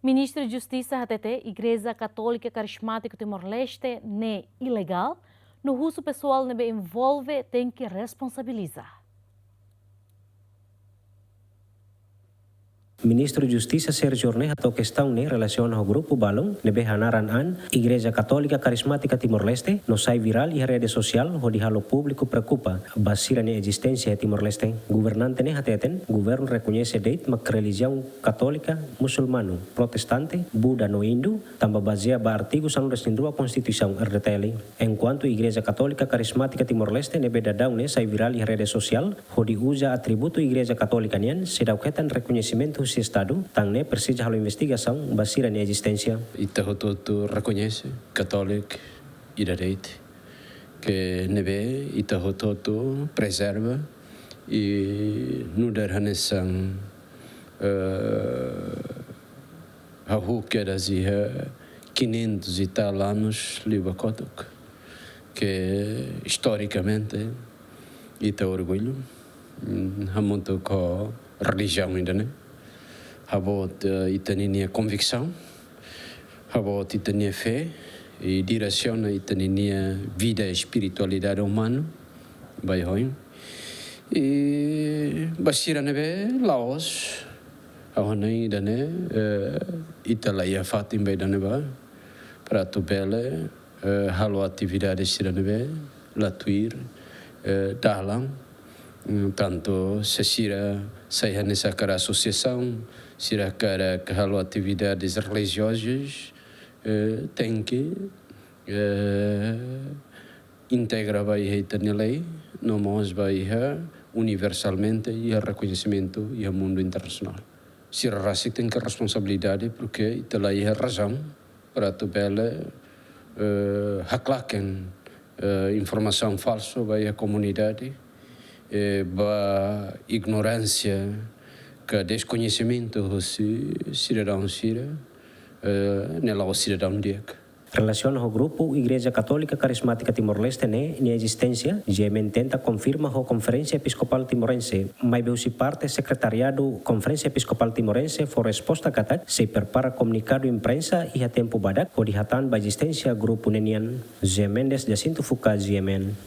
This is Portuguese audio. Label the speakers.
Speaker 1: Ministro de Justiça HTT, Igreja Católica Carismática Timor-Leste, é ilegal, no uso pessoal que envolve tem que responsabilizar.
Speaker 2: Ministro de Justiça Sérgio Orne atau questão em relação ao grupo Balong nebe hanaran an Igreja Católica Carismática Timor-Leste no sai viral e rede social onde halo público preocupa basira na existência de Timor-Leste. Governante ne hateten, governo reconhece deit mak religião católica muçulmano, protestante, Buda no Hindu, tamba baseia ba artigo 102 Constituição RDTL. Enquanto Igreja Católica Carismática Timor-Leste nebe dadau ne sai viral e rede social onde usa atributo Igreja Católica nian sedauketan reconhecimento si Estado, tangne persija halo investigação basira na existência.
Speaker 3: Itahototo reconhece católico e direito que nebe Itahototo preserva e no derhanesan a que das 500 e tal anos libacotok que historicamente ita orgulho hamonto com religião ainda né habot itania convicção, habot itania fé e direciona itania vida e espiritualidade humana, bairro. E basira nebe Laos, ahonai dane Italia fatim bem dane ba, para tu bele halo atividade sira nebe latuir dalang, tanto se sira saya nessa cara associação sira cara que halo atividades religiosas tem que integra vai a lei não mais vai universalmente e a reconhecimento e a mundo internacional. Sira raci tem que responsabilidade porque itala é razão para tu bela haklaken informação falsa vai a comunidade ba ignorância que desconhecimento se cidadão sira nela o cidadão dia.
Speaker 2: Relação ao grupo Igreja Católica Carismática Timor-Leste na existência, GMN tenta confirma a Conferência Episcopal Timorense, mas se parte secretariado Conferência Episcopal Timorense for resposta katak se prepara comunicado imprensa e a tempo badak o dihatan ba existência grupo nenian GMN des Jacinto Fuka GMN.